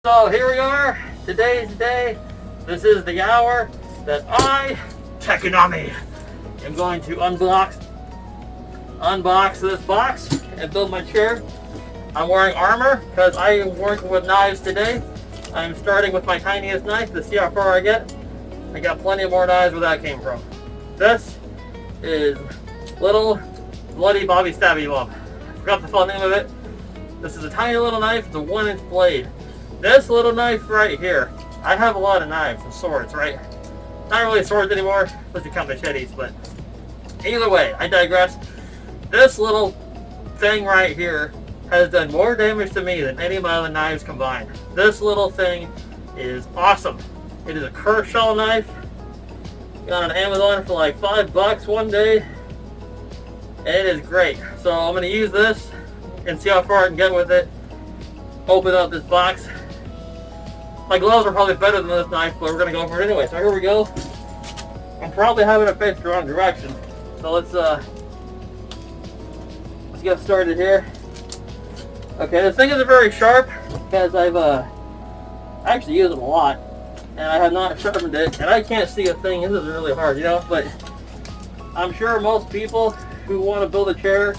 So here we are. Today's the day. This is the hour that I, Tekonami, am going to unbox this box and build my chair. I'm wearing armor because I am working with knives today. I'm starting with my tiniest knife to see how far I get. I got plenty of more knives where that came from. This is Little Bloody Bobby Stabby Love. I forgot the full name of it. This is a tiny little knife with a 1-inch blade. This little knife right here, I have a lot of knives and swords, right? Not really swords anymore, unless you count machetes, but either way, I digress. This little thing right here has done more damage to me than any of my other knives combined. This little thing is awesome. It is a Kershaw knife. Got on Amazon for like $5 one day. And it is great. So I'm going to use this and see how far I can get with it. Open up this box. My gloves are probably better than this knife, but we're going to go for it anyway. So here we go. I'm probably having it face the wrong direction. So let's get started here. Okay, this thing isn't very sharp because I've actually used it a lot. And I have not sharpened it. And I can't see a thing. This is really hard, you know. But I'm sure most people who want to build a chair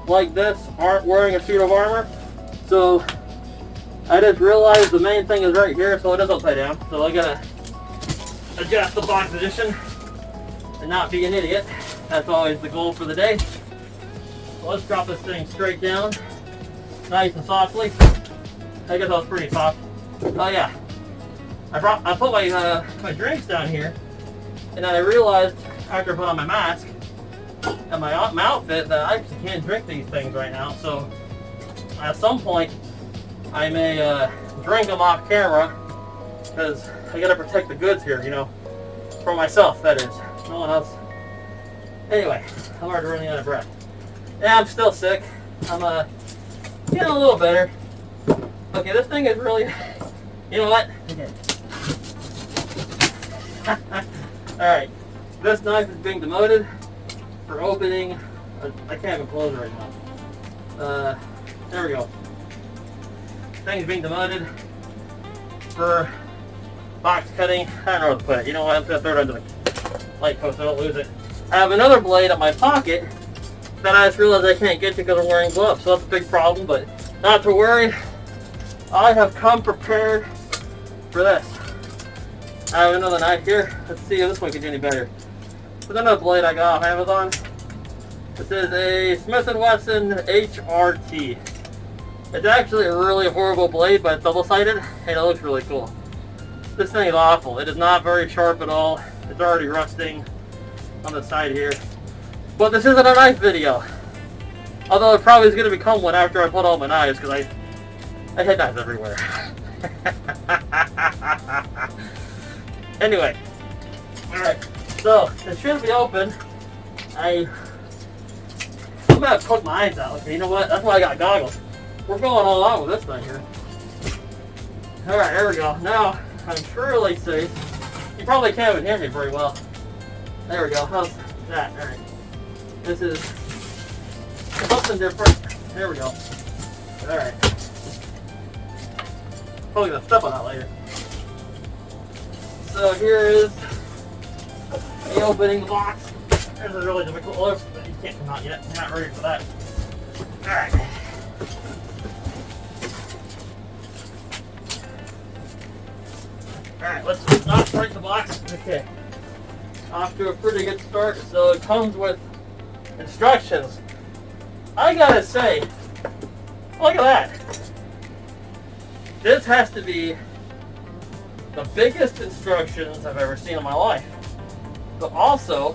like this aren't wearing a suit of armor. So I just realized the main thing is right here, so it is upside down. So I gotta adjust the box position and not be an idiot. That's always the goal for the day. So let's drop this thing straight down, nice and softly. I guess that was pretty soft. Oh yeah, I put my drinks down here, and then I realized after I put on my mask and my outfit that I actually can't drink these things right now. So at some point I may drink them off camera because I gotta protect the goods here, you know, for myself, that is. No one else. Anyway, I'm already running out of breath. Yeah, I'm still sick. I'm getting a little better. Okay, this thing is really, you know what? Okay. Alright, this knife is being demoted for opening. I can't even close it right now. There we go. Thing's being demoted for box cutting. I don't know where to put it. You know what? I'm going to throw it under the light post so I don't lose it. I have another blade in my pocket that I just realized I can't get to because I'm wearing gloves. So that's a big problem, but not to worry. I have come prepared for this. I have another knife here. Let's see if this one can do any better. It's another blade I got off Amazon. This is a Smith & Wesson HRT. It's actually a really horrible blade, but it's double-sided, and it looks really cool. This thing is awful. It is not very sharp at all. It's already rusting on the side here. But this isn't a knife video. Although it probably is going to become one after I put all my knives, because I hit knives everywhere. Anyway. Alright, so it should be open. I'm going to poke my eyes out. Okay, you know what? That's why I got goggles. We're going all out with this thing here. Alright, there we go. Now, I'm truly safe. You probably can't even hear me very well. There we go. How's that? Alright. This is something different. There we go. Alright. Probably going to step on that later. So here is the opening box. There's a really difficult look, but you can't come out yet. You're not ready for that. Alright. Alright, let's not break the box. Okay. Off to a pretty good start. So it comes with instructions. I gotta say, look at that. This has to be the biggest instructions I've ever seen in my life. But also,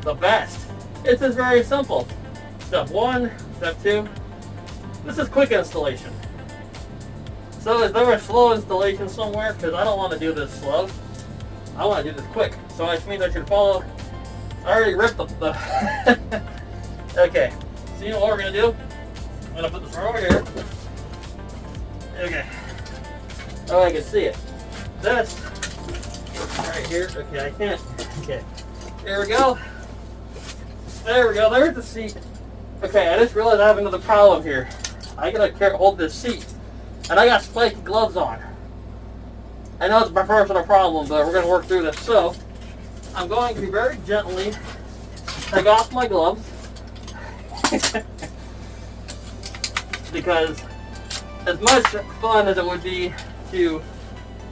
the best. It's just very simple. Step 1, step 2. This is quick installation. So is there a slow installation somewhere? Because I don't want to do this slow. I want to do this quick. So which means I should follow. I already ripped the Okay. So you know what we're going to do? I'm going to put this right over here. Okay. Oh, I can see it. This right here. Okay, I can't. Okay. There we go. There we go. There's the seat. Okay, I just realized I have another problem here. I gotta hold this seat and I got spiky gloves on. I know it's my personal problem, but we're going to work through this. So, I'm going to very gently take off my gloves. Because as much fun as it would be to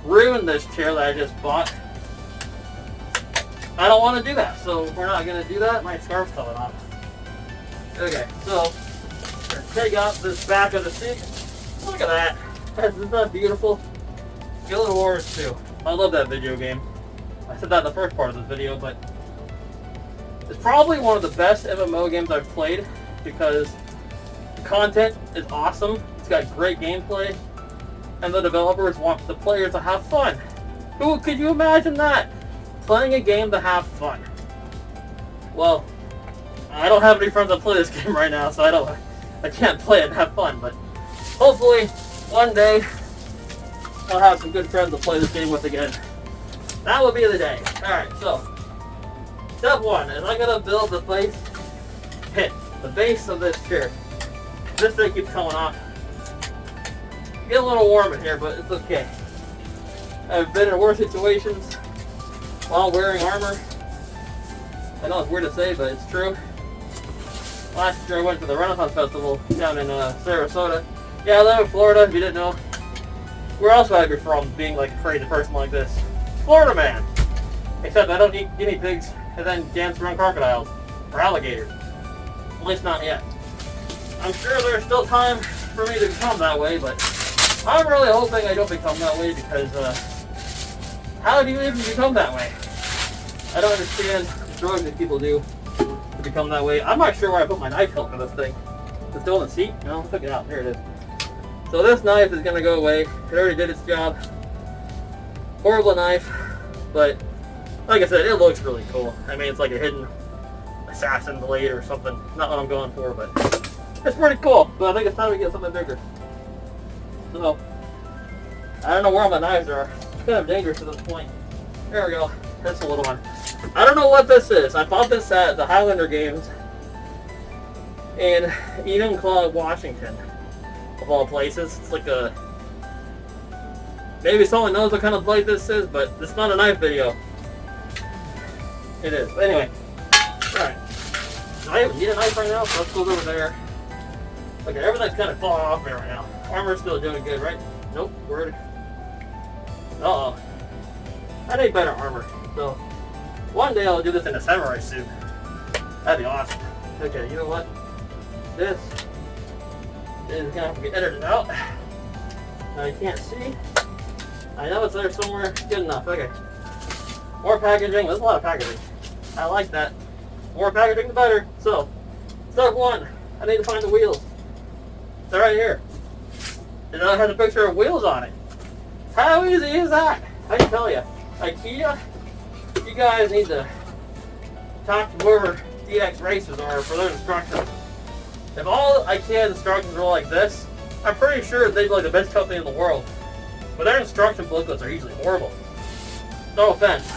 ruin this chair that I just bought, I don't want to do that. So we're not going to do that. My scarf's coming off. Okay, so take off this back of the seat. Look at that. Isn't that beautiful? Guild Wars 2. I love that video game. I said that in the first part of this video, but it's probably one of the best MMO games I've played because the content is awesome. It's got great gameplay, and the developers want the players to have fun. Who could you imagine that? Playing a game to have fun. Well, I don't have any friends that play this game right now, so I can't play it and have fun, but hopefully one day I'll have some good friends to play this game with again. That will be the day. Alright, so step one is I'm gonna build the base pit, the base of this chair. This thing keeps coming off. Get a little warm in here, but it's okay. I've been in worse situations while wearing armor. I know it's weird to say, but it's true. Last year I went to the Renaissance Festival down in Sarasota. Yeah, I live in Florida, if you didn't know. Where else would I be from being like a crazy person like this? Florida man! Except I don't eat guinea pigs and then dance around crocodiles. Or alligators. At least not yet. I'm sure there's still time for me to become that way, but I'm really hoping I don't become that way because, how do you even become that way? I don't understand the drugs that people do to become that way. I'm not sure where I put my knife hilt for this thing. It's still in the seat? No, took it out. There it is. So this knife is going to go away. It already did its job. Horrible knife, but like I said, it looks really cool. I mean, it's like a hidden assassin blade or something. Not what I'm going for, but it's pretty cool. But I think it's time to get something bigger. So, I don't know where all my knives are. It's kind of dangerous at this point. There we go. That's a little one. I don't know what this is. I bought this at the Highlander Games in Enumclaw, Washington, of all places. It's like a... Maybe someone knows what kind of blade this is, but it's not a knife video. It is. But anyway. Alright. I don't need a knife right now, so let's go over there. Okay, everything's kind of falling off me right now. Armor's still doing good, right? Nope. Word. Uh-oh. I need better armor. So, one day I'll do this in a samurai suit. That'd be awesome. Okay, you know what? This is going to have to be edited out. Now you can't see. I know it's there somewhere. Good enough. Okay. More packaging. There's a lot of packaging. I like that. More packaging, the better. So, step one. I need to find the wheels. They're right here. And it has a picture of wheels on it. How easy is that? I can tell you. IKEA, you guys need to talk to whoever DXRacers are for their instructions. If all IKEA instructions were like this, I'm pretty sure they'd be like the best company in the world. But their instruction booklets are usually horrible. No offense.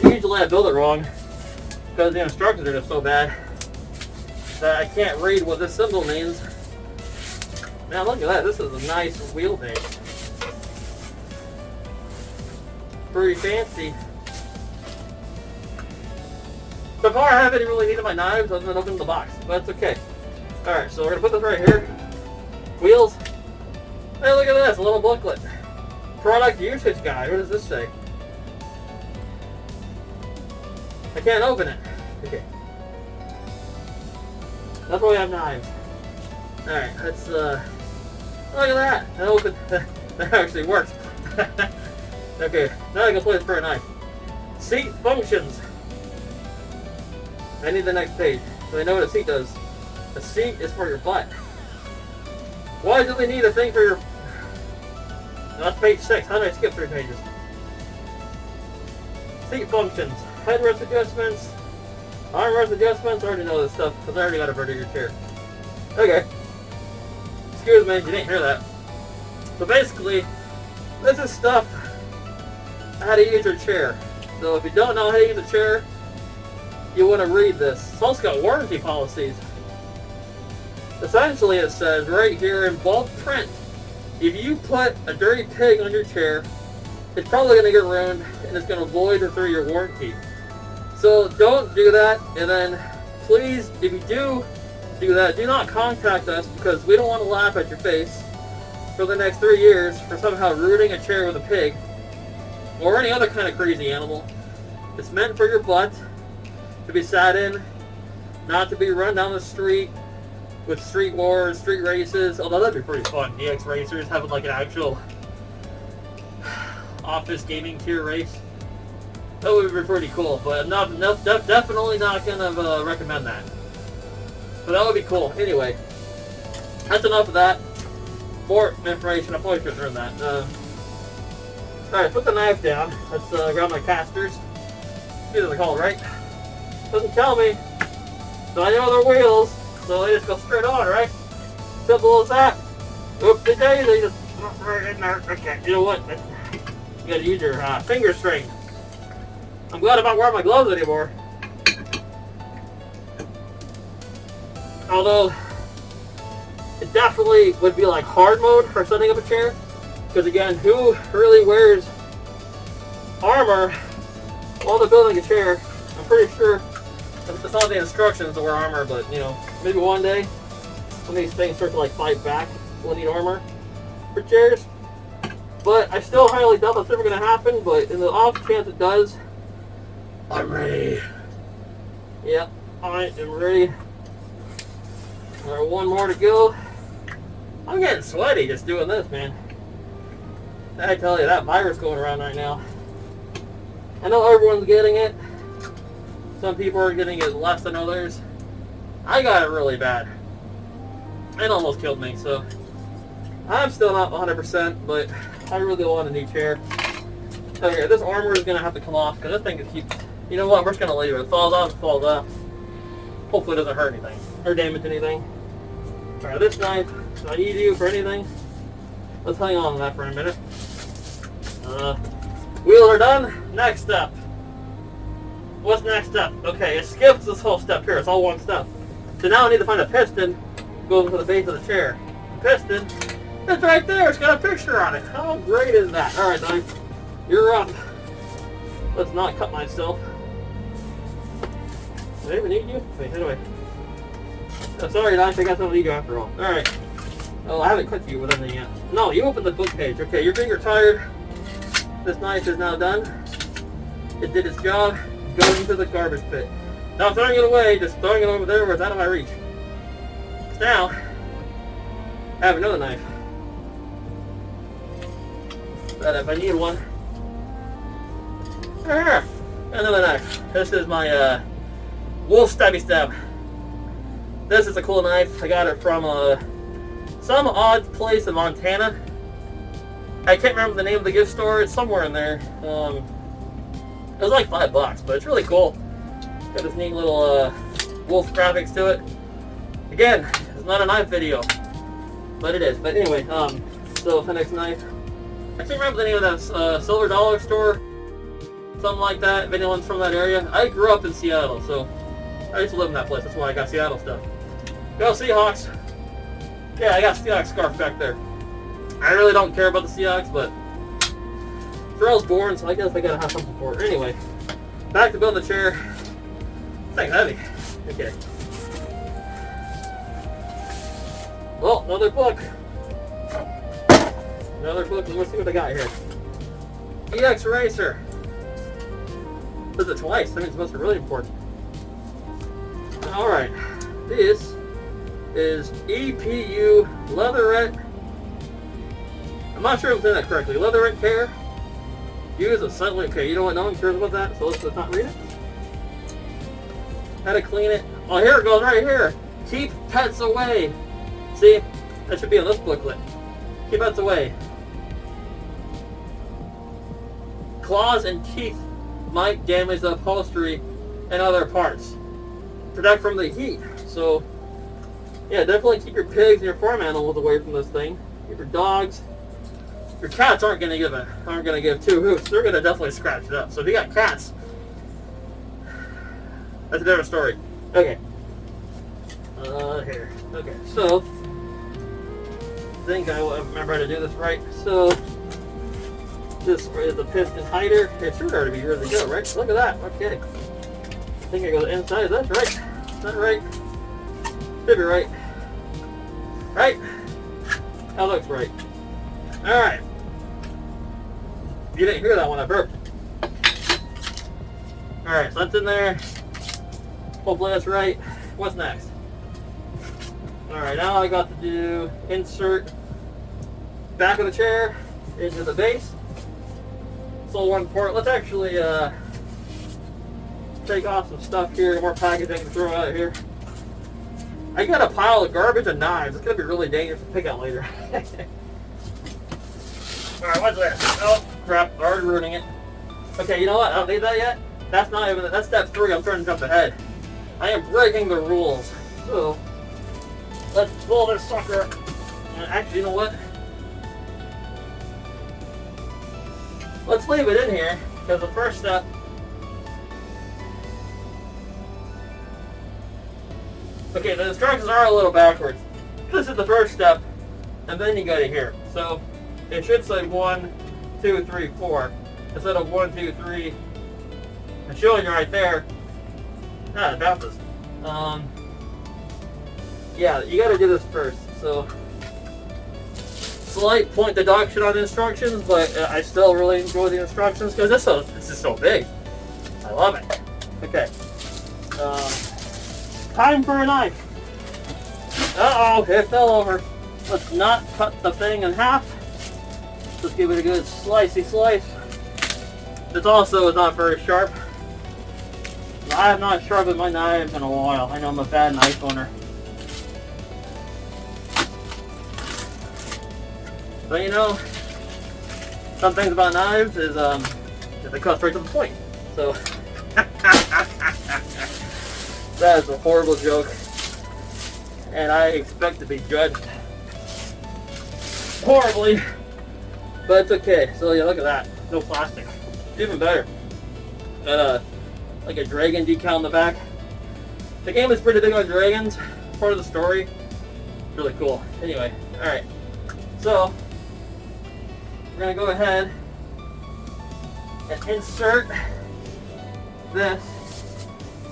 Usually I build it wrong because the instructions are just so bad that I can't read what this symbol means. Man, look at that. This is a nice wheelbase. Pretty fancy. So far I haven't really needed my knives other than opening the box, but that's okay. Alright, so we're going to put this right here. Wheels. Hey, look at this, a little booklet. Product usage guide. What does this say? I can't open it. Okay. That's why we have knives. Alright, let's, look at that. That opened. That actually works. Okay, now I can play this for a knife. Seat functions. I need the next page, so I know what a seat does. A seat is for your butt. Why do we need a thing for your... No, that's page 6. How did I skip 3 pages? Seat functions. Headrest adjustments. Armrest adjustments. I already know this stuff, because I already got a vertical chair. Okay. Excuse me, you didn't hear that. So basically, this is stuff how to use your chair. So if you don't know how to use a chair, you want to read this. It's also got warranty policies. essentially it says right here in bold print, if you put a dirty pig on your chair, it's probably going to get ruined and it's going to void or through your warranty. So don't do that, and then please, if you do that, do not contact us, because we don't want to laugh at your face for the next 3 years for somehow ruining a chair with a pig or any other kind of crazy animal. It's meant for your butt to be sat in, not to be run down the street with street wars, street races, although that'd be pretty fun. DXRacers having like an actual office gaming tier race. That would be pretty cool, but definitely not gonna recommend that. But that would be cool. Anyway, that's enough of that. More information, I probably should have done that. Alright, put the knife down. Let's grab my casters. These are the called, right? Doesn't tell me. So I know they're wheels, so they just go straight on, right? Simple as that. Oopsie daisy, just right in there. Okay, you know what? You gotta use your finger string. I'm glad I'm not wearing my gloves anymore. Although, it definitely would be like hard mode for setting up a chair. Because again, who really wears armor while they're building a chair? I'm pretty sure it's not the instructions to wear armor, but you know, maybe one day when these things start to like fight back, we'll need armor for chairs. But I still highly doubt that's ever going to happen, but in the off chance it does, I'm ready. Yep, I am ready. Alright, one more to go. I'm getting sweaty just doing this, man. I tell you, that virus going around right now. I know everyone's getting it. Some people are getting it less than others. I got it really bad. It almost killed me, so I'm still not 100%, but I really want a new chair. Okay, this armor is going to have to come off, because this thing can keep... You know what, we're just going to leave it. If it falls off, it falls off. Hopefully it doesn't hurt anything, or damage anything. Alright, this knife, do I need you for anything? Let's hang on to that for a minute. Wheels are done. Next step. What's next step? Okay, it skips this whole step here. It's all one step. So now I need to find a piston going to the base of the chair. The piston, it's right there. It's got a picture on it. How great is that? Alright, knife, you're up. Let's not cut myself. Do I even need you? Wait, anyway. Oh, sorry, knife, I guess I don't need you after all. Alright. Oh, I haven't cut you with anything yet. No, you opened the book page. Okay, your finger tired. This knife is now done. It did its job. Going into the garbage pit. Now I'm throwing it away, just throwing it over there where it's out of my reach. Now, I have another knife. That if I need one. Here, another knife. This is my Wolf Stabby Stab. This is a cool knife. I got it from some odd place in Montana. I can't remember the name of the gift store. It's somewhere in there. It was like $5, but it's really cool. Got this neat little wolf graphics to it. Again, it's not a knife video, but it is. But anyway, so the next knife. I can't remember the name of that Silver Dollar store. Something like that. If anyone's from that area. I grew up in Seattle, so I used to live in that place. That's why I got Seattle stuff. Go Seahawks. Yeah, I got a Seahawks scarf back there. I really don't care about the Seahawks, but Terrell's born, so I guess I gotta have something for it. Anyway, back to building the chair. This thing's heavy. Okay. Well, another book. Another book. Let's see what I got here. DXRacer. Does it twice. That means it must be really important. Alright. This is EPU Leatherette. I'm not sure if I'm saying that correctly. Leatherette care. Use a subtly. Okay, you know what? No one cares about that, so let's not read it. How to clean it. Oh, here it goes right here. Keep pets away. See? That should be in this booklet. Keep pets away. Claws and teeth might damage the upholstery and other parts. Protect from the heat. So, yeah, definitely keep your pigs and your farm animals away from this thing. Keep your dogs. Your cats aren't gonna give 2 hoots. They're gonna definitely scratch it up. So if you got cats, that's a different story. Okay. Here. Okay, so I think I remember how to do this right. So this is the piston hider. It should already be ready to go, right? Look at that. Okay. I think it goes inside. That's right. Is that right? Should be right. Right? That looks right. Alright. You didn't hear that when I burped. Alright, so that's in there. Hopefully that's right. What's next? Alright, now I got to do insert back of the chair into the base. So one part. Let's actually take off some stuff here, more packaging to throw out of here. I got a pile of garbage and knives. It's gonna be really dangerous to pick out later. Alright, what's this? Oh crap, already ruining it. Okay, you know what? I don't need that yet. That's not even, that's step 3. I'm trying to jump ahead. I am breaking the rules. So let's pull this sucker. Actually, you know what? Let's leave it in here, because the first step. Okay, the instructions are a little backwards. This is the first step, and then you go to here. So it should say 1, 2, 3, 4 instead of 1, 2, 3. I'm showing you right there. Ah, about this. Yeah, you got to do this first. So slight point deduction on the instructions, but I still really enjoy the instructions because this is so big. I love it. Okay. Time for a knife. Uh-oh, it fell over. Let's not cut the thing in half. Let's give it a good slicey slice. This also is not very sharp. I have not sharpened my knives in a while. I know I'm a bad knife owner. But you know, some things about knives is they cut straight to the point. So that is a horrible joke, and I expect to be judged horribly, but it's okay. So yeah, look at that, no plastic, even better. Got like a dragon decal on the back. The game is pretty big on dragons, part of the story. Really cool. Anyway, all right. So we're gonna go ahead and insert this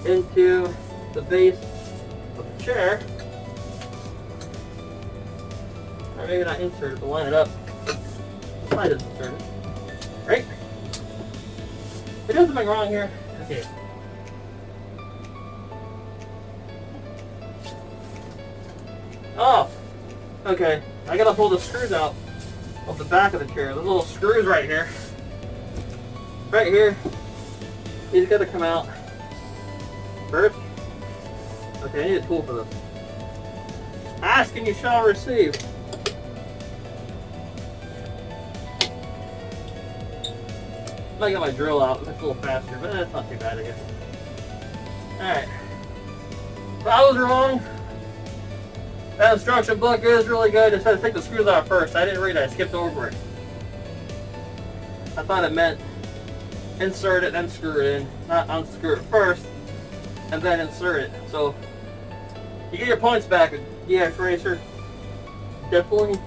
into the base of the chair. Or maybe not insert it, but line it up. I just insert it. Right? There's something wrong here. Okay. Oh! Okay. I gotta pull the screws out of the back of the chair. There's little screws right here. Right here. These gotta come out. First. Okay, I need a tool for this. Ask and you shall receive. I might get my drill out. It's a little faster, but that's not too bad, I guess. Alright. I was wrong. That instruction book is really good. It says take the screws out first. I didn't read it. I skipped over it. I thought it meant insert it, then screw it in. Not unscrew it first, and then insert it. So you get your points back with DXRacer. Definitely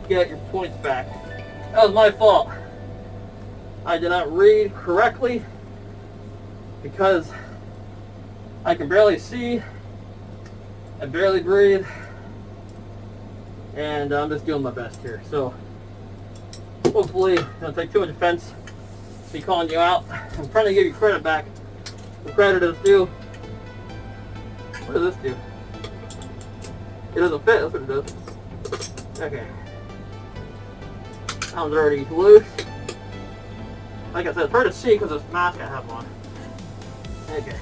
get your points back. That was my fault. I did not read correctly because I can barely see and barely breathe, and I'm just doing my best here. So hopefully I don't take too much offense to be calling you out. I'm trying to give you credit back. The credit is due. What does this do? It doesn't fit, that's what it does. Okay. That one's already loose. Like I said, it's hard to see because of this mask I have on. Okay.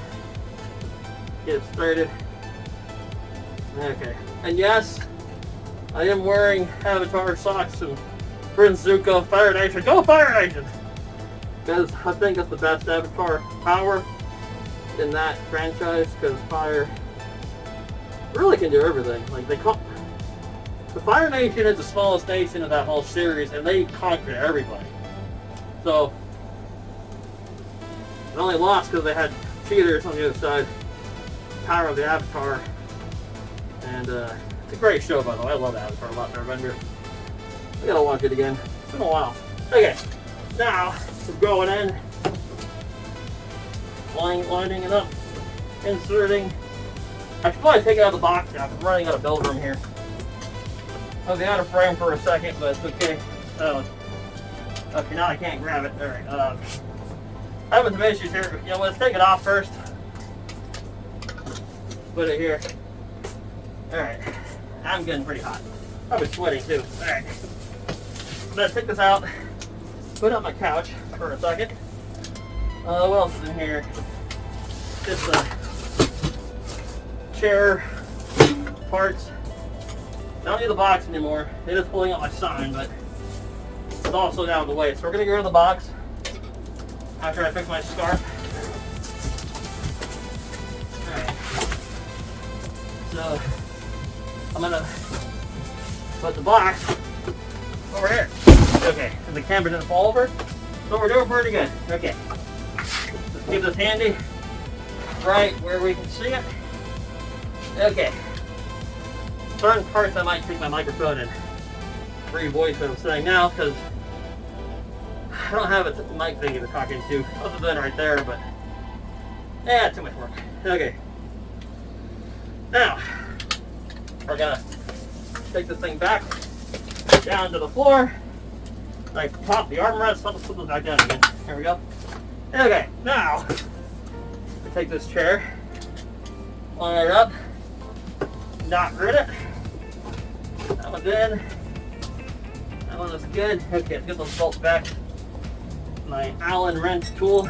Get it started. Okay. And yes, I am wearing Avatar socks and Prince Zuko Fire Nation. Go Fire Nation! Because I think it's the best Avatar power in that franchise, because Fire really can do everything. Like the Fire Nation is the smallest nation of that whole series, and they conquer everybody. So they only lost because they had cheaters on the other side. Power of the Avatar And it's a great show, by the way. I love Avatar a lot, Airbender. I gotta watch it again. It's been a while. Okay, now we're going in, lining it up, inserting. I should probably take it out of the box now. I'm running out of build room here. I'll be out of frame for a second, but it's okay. Okay, now I can't grab it. All right. Having some issues here, but you know, let's take it off first. Put it here. All right. I'm getting pretty hot. I've been sweating too. All right. I'm gonna take this out. Put it on my couch for a second. What else is in here? Just chair parts. I don't need the box anymore. It is pulling out my sign, but it's also down the way. So we're gonna get rid of the box after I fix my scarf. Alright. So I'm gonna put the box over here. Okay, and the camera didn't fall over. So we're doing pretty good. Okay. Let's keep this handy right where we can see it. Okay. Certain parts I might take my microphone and re-voice what I'm saying now because I don't have a mic thingy to talk into other than right there, but yeah, too much work. Okay. Now, we're gonna take this thing back down to the floor. Like pop the armrest, let's put this back down again. Here we go. Okay, now we take this chair, line it up, not grid it. That one's in. That one looks good. Okay, let's get those bolts back. My Allen wrench tool.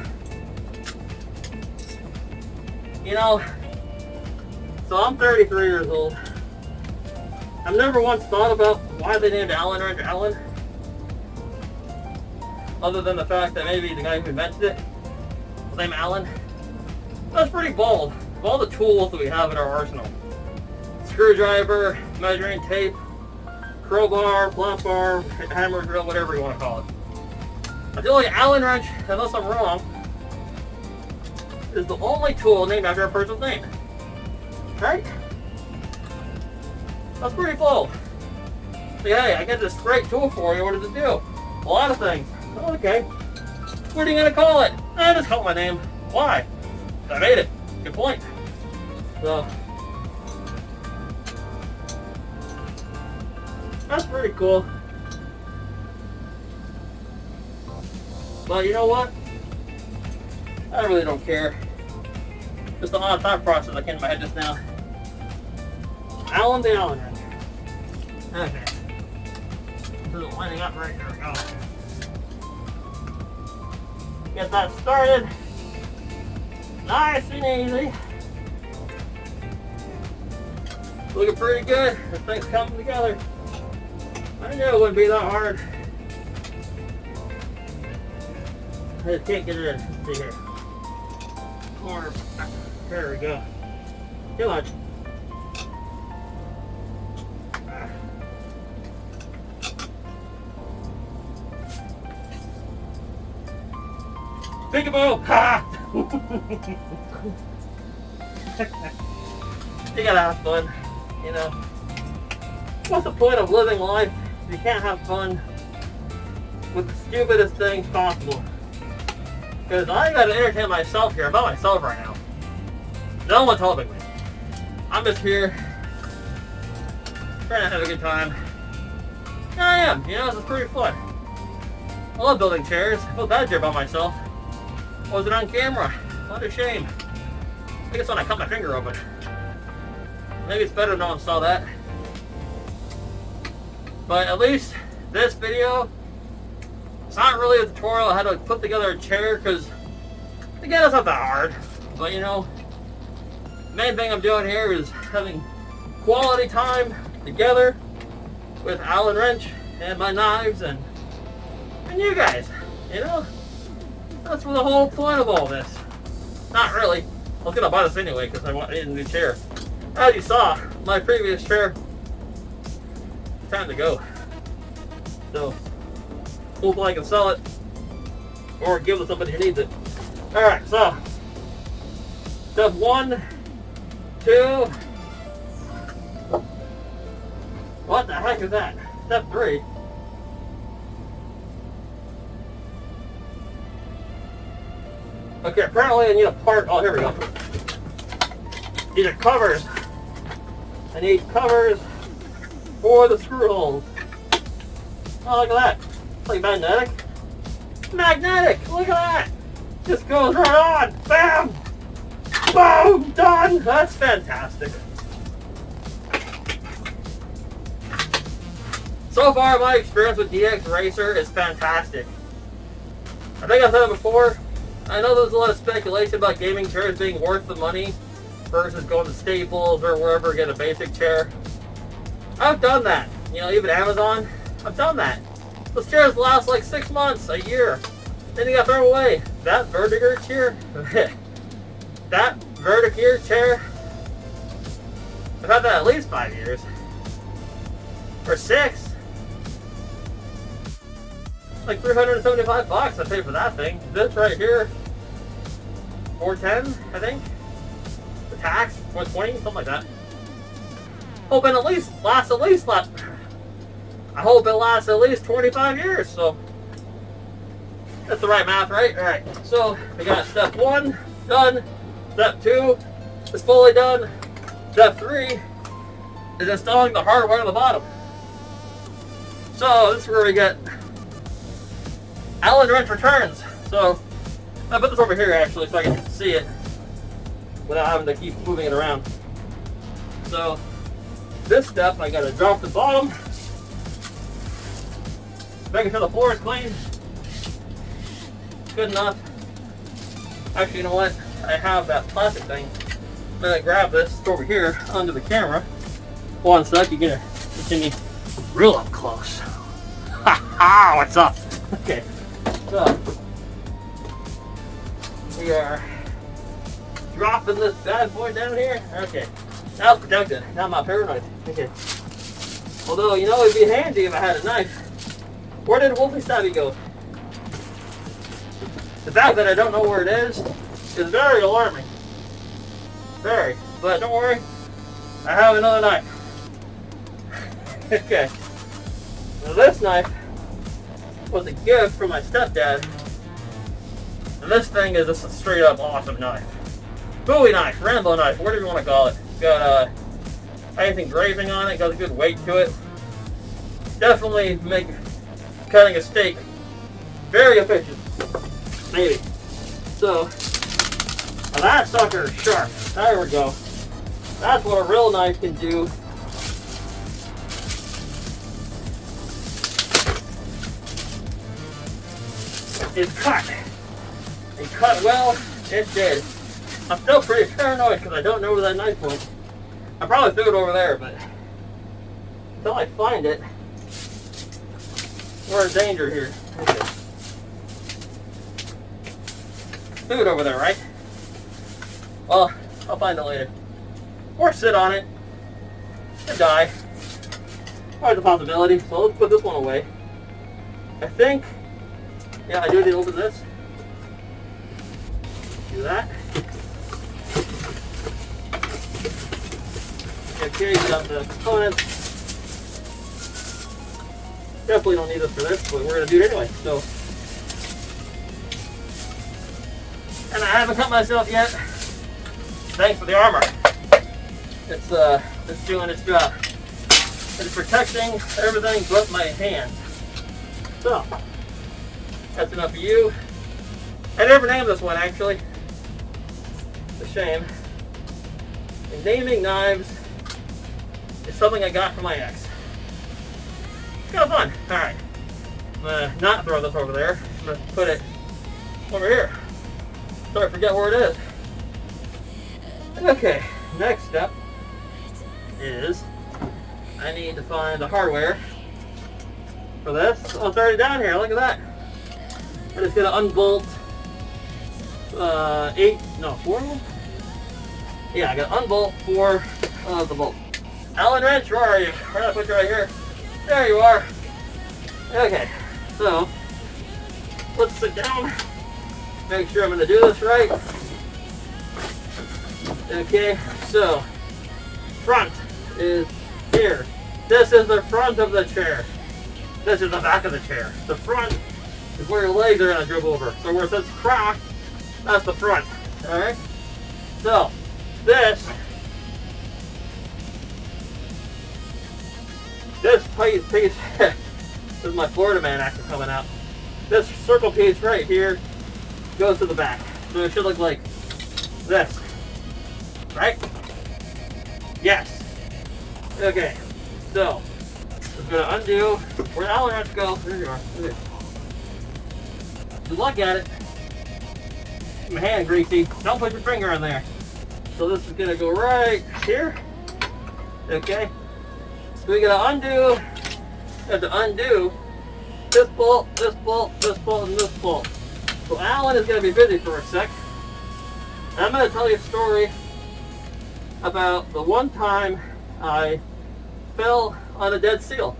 You know, so I'm 33 years old. I've never once thought about why they named Allen wrench Allen. Other than the fact that maybe the guy who invented it was named Allen. That's pretty bold. Of all the tools that we have in our arsenal. Screwdriver, measuring tape, crowbar, blunt bar, hammer drill, whatever you want to call it. I feel like Allen wrench, unless I'm wrong, is the only tool named after a person's name. Right? That's pretty bold. Say, hey, I got this great tool for you. What does it do? A lot of things. Okay. What are you going to call it? I just call my name. Why? I made it. Good point. So, that's pretty cool. But you know what? I really don't care. Just a lot of thought process that came to my head just now. Allen the Allen wrench. Okay. This is lining up right there. We go. Get that started. Nice and easy. Looking pretty good. This thing's coming together. I knew it wouldn't be that hard. I just can't get it in. Let's see here. Corner. There we go. Come on. Peekaboo! Ha! You gotta have fun, you know. What's the point of living life if you can't have fun with the stupidest things possible? Because I gotta entertain myself here. I'm by myself right now. No one's helping me. I'm just here trying to have a good time. Yeah, I am. You know, this is pretty fun. I love building chairs. I feel bad here by myself. Was it on camera? What a shame. I guess when I cut my finger open. Maybe it's better no one saw that. But at least this video, it's not really a tutorial on how to put together a chair, because again, it's not that hard. But you know, the main thing I'm doing here is having quality time together with Allen wrench and my knives and you guys, you know. That's the whole point of all this. Not really. I was gonna buy this anyway because I needed a new chair. As you saw, my previous chair, time to go. So, hopefully I can sell it or give it to somebody who needs it. Alright, so, step 1, 2, What the heck is that? Step 3. Okay, apparently I need a part. Oh, here we go. These are covers. I need covers for the screw holes. Oh, look at that. It's like magnetic. Magnetic! Look at that! Just goes right on. Bam! Boom! Done! That's fantastic. So far, my experience with DXRacer is fantastic. I think I've said it before. I know there's a lot of speculation about gaming chairs being worth the money versus going to Staples or wherever to get a basic chair. I've done that. You know, even Amazon, I've done that. Those chairs last like 6 months, a year. Then you got thrown away. That Vertiger chair, that Vertiger chair, I've had that at least 5 years. Or 6. Like $375 I paid for that thing. This right here, $410, I think. The tax, $420, something like that. Hoping at least lasts at least I hope it lasts at least 25 years. So that's the right math, right? All right. So we got step 1 done. Step 2 is fully done. Step 3 is installing the hardware on the bottom. So this is where we get Allen wrench returns. So I put this over here actually so I can see it without having to keep moving it around. So this step, I gotta drop the bottom, making sure the floor is clean. Good enough. Actually, you know what? I have that plastic thing. I'm gonna grab this over here under the camera. One sec, you're gonna see me real up close. Ha ha! What's up? Okay. So we are dropping this bad boy down here. Okay. Now it's protected. Now I'm not paranoid. Okay. Although, you know, it'd be handy if I had a knife. Where did Wolfie Stabby go? The fact that I don't know where it is very alarming. Very. But don't worry. I have another knife. Okay. Now this knife was a gift from my stepdad. And this thing is just a straight up awesome knife. Bowie knife, Rambo knife, whatever you want to call it. It's got anything grazing on it, got a good weight to it. Definitely make cutting a steak very efficient. Maybe. So, now that sucker is sharp. There we go. That's what a real knife can do. It cut. It cut well. It did. I'm still pretty paranoid because I don't know where that knife went. I probably threw it over there, but until I find it, we're in danger here. Okay. Threw it over there, right? Well, I'll find it later. Or sit on it and die. Always a possibility. So let's put this one away. I think, yeah, I do need to open this. Do that. Okay, you got the components. Definitely don't need this for this, but we're going to do it anyway. So, and I haven't cut myself yet. Thanks for the armor. It's doing its job. It's protecting everything but my hands. So, that's enough for you. I never named this one actually. It's a shame. And naming knives is something I got from my ex. It's kind of fun. Alright. I'm going to not throw this over there. I'm going to put it over here. So I forget where it is. Okay, next step is I need to find the hardware for this. Oh, it's already down here. Look at that. I'm just going to unbolt 4 of them? Yeah, I got to unbolt 4 of the bolts. Allen wrench, where are you? Where did I put you right here? There you are. Okay, so let's sit down. Make sure I'm going to do this right. Okay, so front is here. This is the front of the chair. This is the back of the chair. The front is where your legs are gonna drip over. So where it says cracked, that's the front. Alright? So, this piece, this is my Florida man accent coming out. This circle piece right here goes to the back. So it should look like this. Right? Yes. Okay. So, I'm going to undo. Where the Allen has to go. There you are. Okay. Good luck at it. My hand greasy. Don't put your finger in there. So this is going to go right here. Okay. So we got to undo. We have to undo this bolt, this bolt, this bolt, and this bolt. So Alan is going to be busy for a sec. And I'm going to tell you a story about the one time I fell on a dead seal.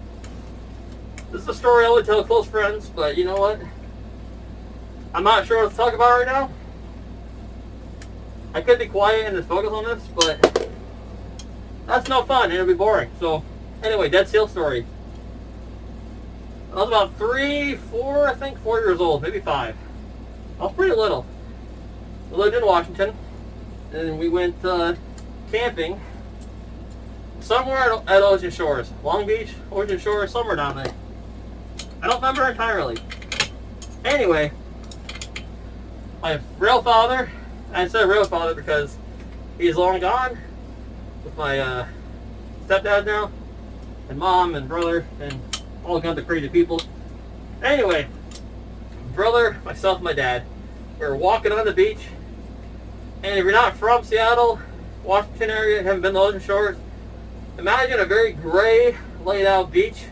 This is a story I would tell close friends, but you know what? I'm not sure what to talk about right now. I could be quiet and just focus on this, but that's no fun and it'll be boring. So anyway, dead seal story. I was about 4 years old, maybe 5. I was pretty little. We lived in Washington, and we went camping somewhere at Ocean Shores. Long Beach, Ocean Shores, somewhere down there. I don't remember entirely. Anyway, my real father, I said real father because he's long gone, with my stepdad now, and mom and brother, and all kinds of crazy people. Anyway, brother, myself, and my dad, we were walking on the beach, and if you're not from Seattle, Washington area, haven't been to Ocean Shores, imagine a very gray, laid out beach,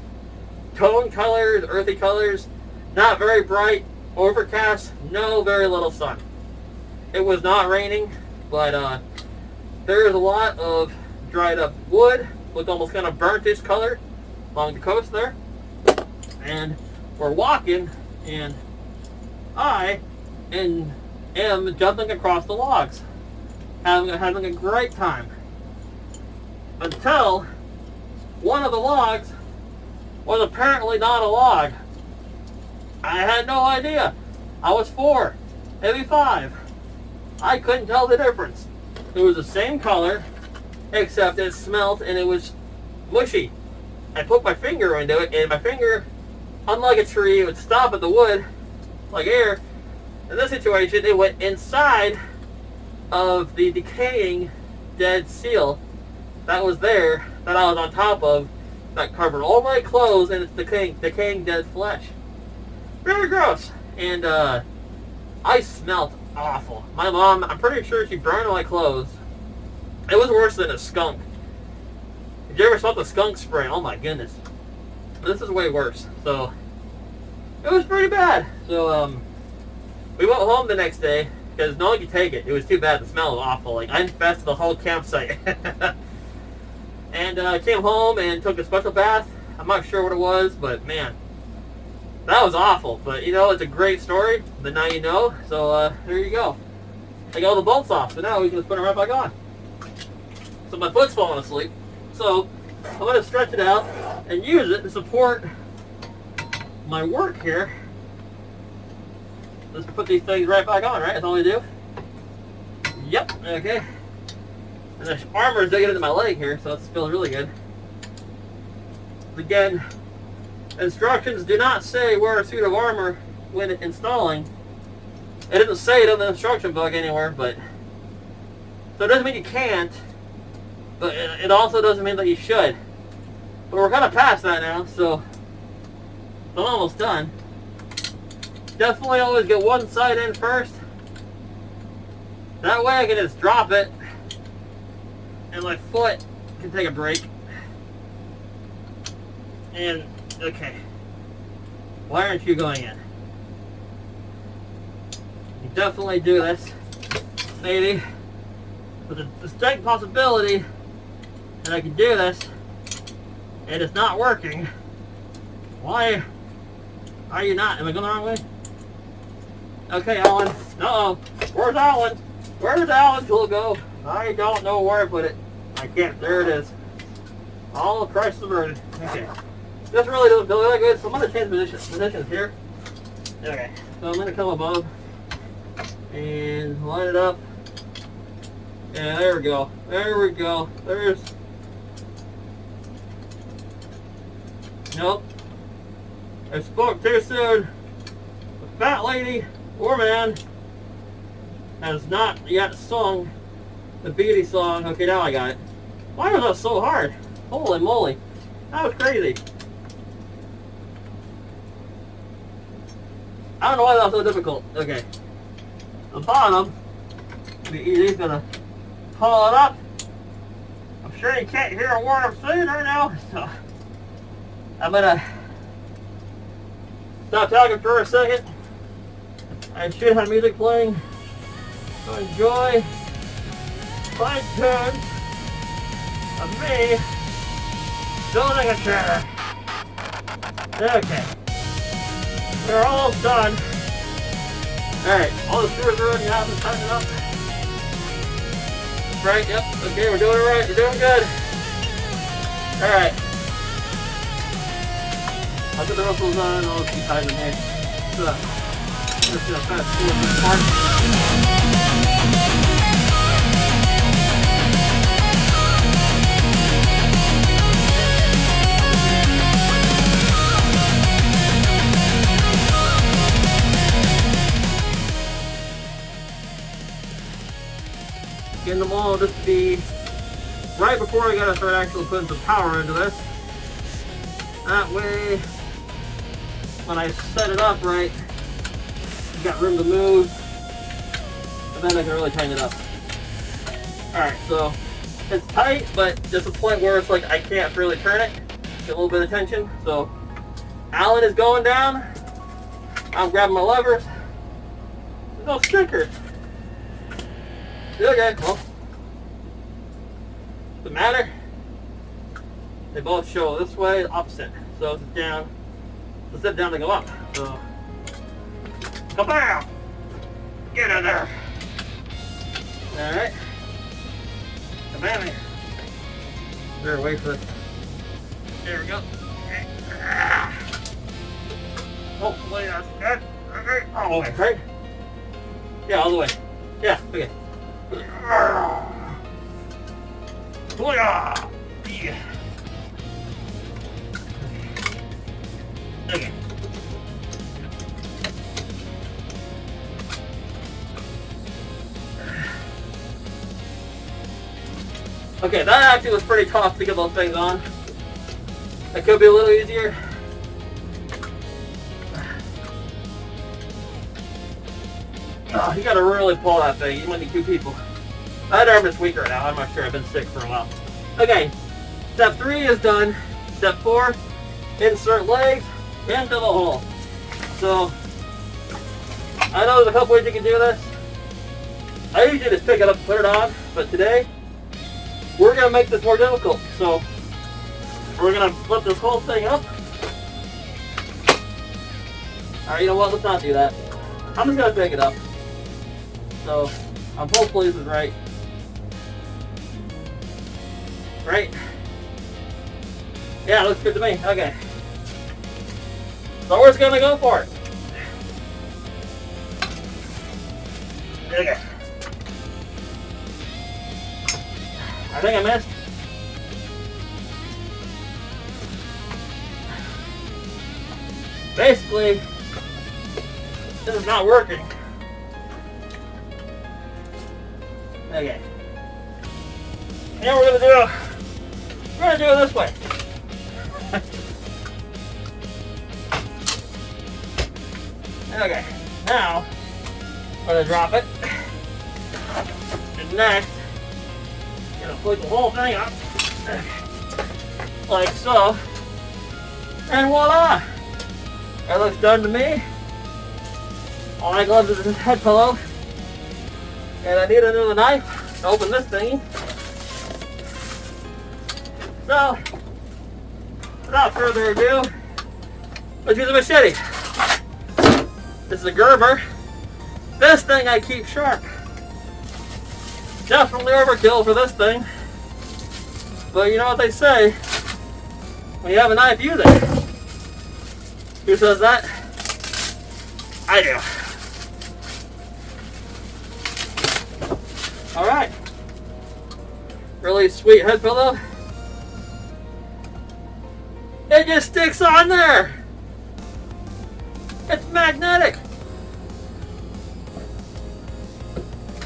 tone colors, earthy colors, not very bright, overcast, no very little sun. It was not raining, but there is a lot of dried up wood with almost kind of burnt-ish color along the coast there. And we're walking, and I am jumping across the logs, having a great time, until one of the logs was apparently not a log. I had no idea. I was 4, maybe 5. I couldn't tell the difference. It was the same color, except it smelled and it was mushy. I put my finger into it, and my finger, unlike a tree, it would stop at the wood, like air. In this situation, it went inside of the decaying dead seal that was there, that I was on top of, that covered all my clothes and its decaying dead flesh. Very gross. And I smelled awful. My mom, I'm pretty sure she burned my clothes. It was worse than a skunk. If you ever smelled the skunk spray, oh my goodness. This is way worse. So it was pretty bad. So we went home the next day because no one could take it. It was too bad. The smell was awful. Like, I infested the whole campsite. And I came home and took a special bath. I'm not sure what it was, but man, that was awful. But you know, it's a great story. But now you know. So there you go. I got all the bolts off, so now we can just put it right back on. So my foot's falling asleep. So I'm going to stretch it out and use it to support my work here. Let's put these things right back on, right? That's all we do. Yep, okay. And the armor is digging into my leg here, so it feels really good. Again, instructions do not say wear a suit of armor when installing. It didn't say it in the instruction book anywhere, but so it doesn't mean you can't, but it also doesn't mean that you should. But we're kind of past that now, so I'm almost done. Definitely always get one side in first. That way I can just drop it and my foot can take a break. And, okay. Why aren't you going in? You definitely do this, maybe. With a distinct possibility that I can do this, and it's not working. Why are you not? Am I going the wrong way? Okay, Alan. Uh-oh. Where's Alan? Where's Alan's tool go? I don't know where I put it. I can't. There it is. All Christ the burden. Okay. This really doesn't feel that good, so I'm going to change positions here. Okay. So I'm going to come above and line it up. And there we go. There we go. There's... Nope. I spoke too soon. The fat lady or man has not yet sung the Beatty song. Okay, now I got it. Why was that so hard? Holy moly. That was crazy. I don't know why that was so difficult. Okay. The bottom, he's gonna pull it up. I'm sure you can't hear a word I'm saying right now, so I'm gonna stop talking for a second. I should have music playing. So enjoy 5 turns of me building a trailer. Okay. We're all done. Alright, all the screws are in, you have to tighten it up. Right, yep, okay, we're doing it right, you're doing good. Alright. I'll get the ruffles on and I'll just be tight in here. So, let's just fast forward this part. Getting them all just to be right before I gotta start actually putting some power into this. That way, when I set it up right, I've got room to move, and then I can really tighten it up. Alright, so it's tight, but just a point where it's like I can't really turn it. Get a little bit of tension. So Allen is going down. I'm grabbing my levers. There's no stickers. Okay, well, doesn't matter. They both show this way, opposite. So it's down. So sit down to go up. So, kabam! Get in there. All right. Kabam! Better wait for this. There we go. Hopefully that's good. Okay. All the way, right? Yeah, all the way. Yeah. Okay. Yeah. Okay. Okay, that actually was pretty tough to get those things on. That could be a little easier. Oh, you gotta really pull that thing. You might need 2 people. That arm is weak right now. I'm not sure. I've been sick for a while. Okay, step 3 is done. Step 4, insert legs into the hole. So, I know there's a couple ways you can do this. I usually just pick it up and put it on, but today, we're going to make this more difficult. So, we're going to flip this whole thing up. Alright, you know what? Let's not do that. I'm just going to pick it up. So, hopefully this is right. Right? Yeah, looks good to me. Okay. So we're just gonna go for it. Okay. I think I missed. Basically, this is not working. Okay. Now we're gonna do it this way. Okay. Now I'm gonna drop it. And next, I'm gonna put the whole thing up like so. And voila! That looks done to me. All my gloves is this head pillow. And I need another knife to open this thingy. So, without further ado, let's use a machete. This is a Gerber. This thing I keep sharp. Definitely overkill for this thing. But you know what they say, When you have a knife, use it. Who says that? I do. Alright. Really sweet head pillow. It just sticks on there. It's magnetic.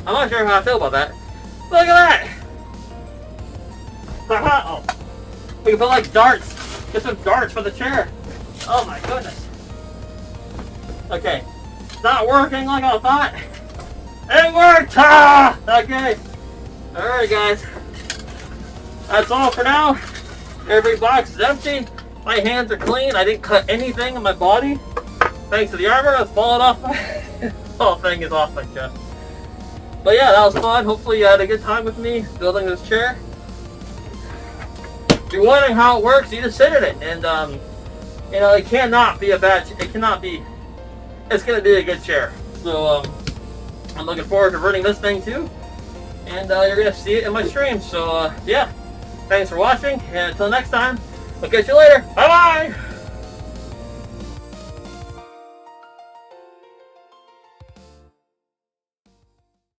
I'm not sure how I feel about that. Look at that. Oh. We can put like darts. Get some darts for the chair. Oh my goodness. Okay. It's not working like I thought. It worked! Ah! Okay. Alright guys. That's all for now. Every box is empty. My hands are clean. I didn't cut anything on my body. Thanks to the armor that's falling off. The whole thing is off my chest. But yeah, that was fun. Hopefully you had a good time with me building this chair. If you're wondering how it works, you just sit in it. And, you know, it cannot be a bad chair. It cannot be. It's going to be a good chair. So, I'm looking forward to running this thing too. And you're going to see it in my stream. So, yeah. Thanks for watching. And until next time, I'll catch you later. Bye-bye!